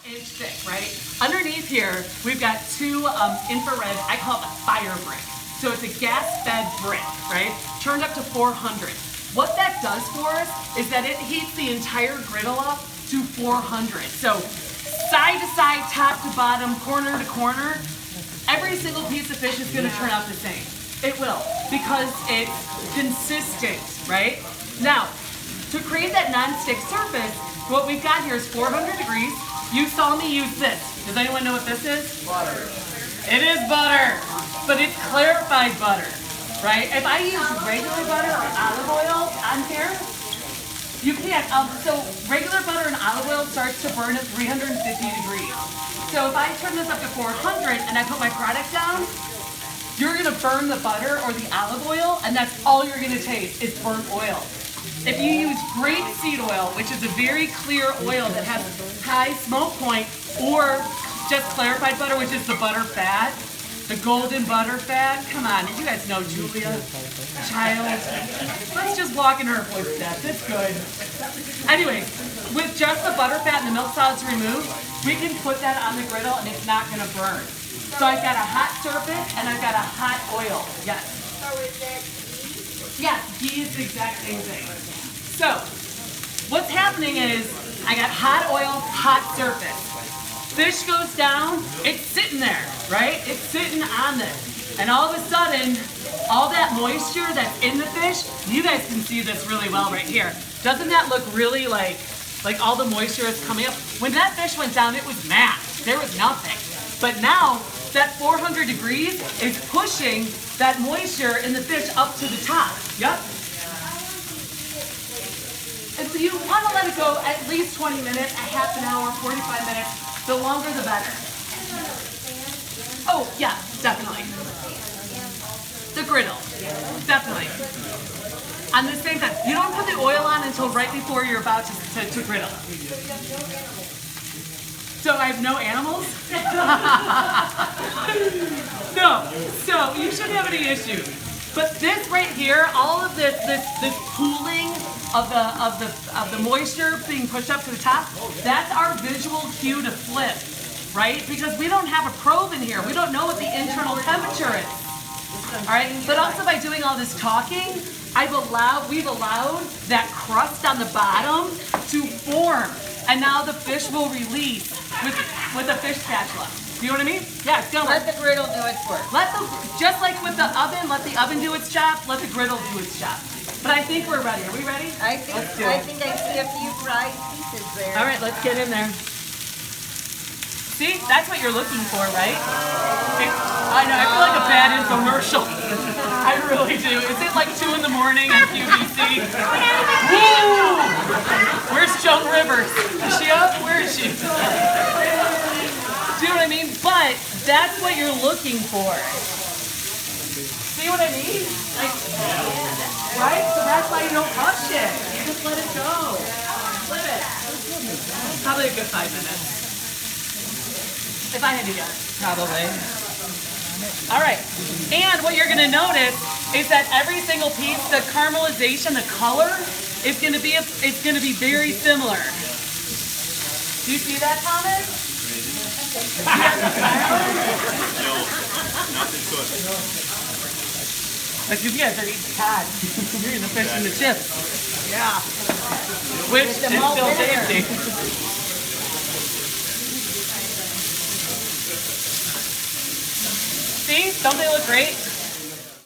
1/2 inch thick, right? Underneath here, we've got two infrared, I call it a fire brick. So it's a gas-fed brick, right? Turned up to 400. What that does for us is that it heats the entire griddle up to 400. So side to side, top to bottom, corner to corner, every single piece of fish is gonna turn out the same. It will, because it's consistent, right? Now, to create that non-stick surface, what we've got here is 400 degrees. You saw me use this. Does anyone know what this is? Butter. It is butter, but it's clarified butter, right? If I use regular butter or olive oil on here, you can't. So regular butter and olive oil starts to burn at 350 degrees. So if I turn this up to 400 and I put my product down, you're gonna burn the butter or the olive oil, and that's all you're gonna taste is burnt oil. If you use grapeseed oil, which is a very clear oil that has high smoke point, or just clarified butter, which is the butter fat, the golden butter fat. Come on, you guys know Julia, child. Let's just walk in her footsteps. It's good. Anyway, with just the butter fat and the milk solids removed, we can put that on the griddle and it's not going to burn. So I've got a hot surface and I've got a hot oil. Yes. So is that ghee? Yes, ghee is the exact same thing. So what's happening is I got hot oil, hot surface. Fish goes down, it's sitting there, right? It's sitting on this. And all of a sudden, all that moisture that's in the fish, you guys can see this really well right here. Doesn't that look really like all the moisture is coming up? When that fish went down, it was matte. There was nothing. But now, that 400 degrees is pushing that moisture in the fish up to the top. Yep. And so you want to let it go at least 20 minutes, a half an hour, 45 minutes. The longer, the better. Oh, yeah, definitely. The griddle, definitely. On the same time, you don't put the oil on until right before you're about to griddle. So I have no animals? No, so you shouldn't have any issues. But this right here, all of this cooling of the moisture being pushed up to the top, that's our visual cue to flip, right? Because we don't have a probe in here. We don't know what the internal temperature is. All right, but also by doing all this talking, we've allowed that crust on the bottom to form, and now the fish will release with a fish spatula. You know what I mean? Yeah, it's gonna Let the griddle do its work. Just like with the oven, let the oven do its job, let the griddle do its job. But I think we're ready. Are we ready? I think I see a few fried pieces there. All right, let's get in there. See, that's what you're looking for, right? I know, I feel like a bad infomercial. I really do. Is it like 2 in the morning on QVC? Woo! Where's Joan Rivers? Is she up? Where is she? Do you know what I mean? But that's what you're looking for. See what I mean? Like, right? So that's why you don't rush it. You just let it go. Flip it. Probably a good 5 minutes. If I had to guess, probably. All right, and what you're gonna notice is that every single piece, the caramelization, the color, is gonna be very similar. Do you see that, Thomas? But you guys are eating cod. You're eating the fish and the chips. Yeah. Which is still tasty. See, don't they look great?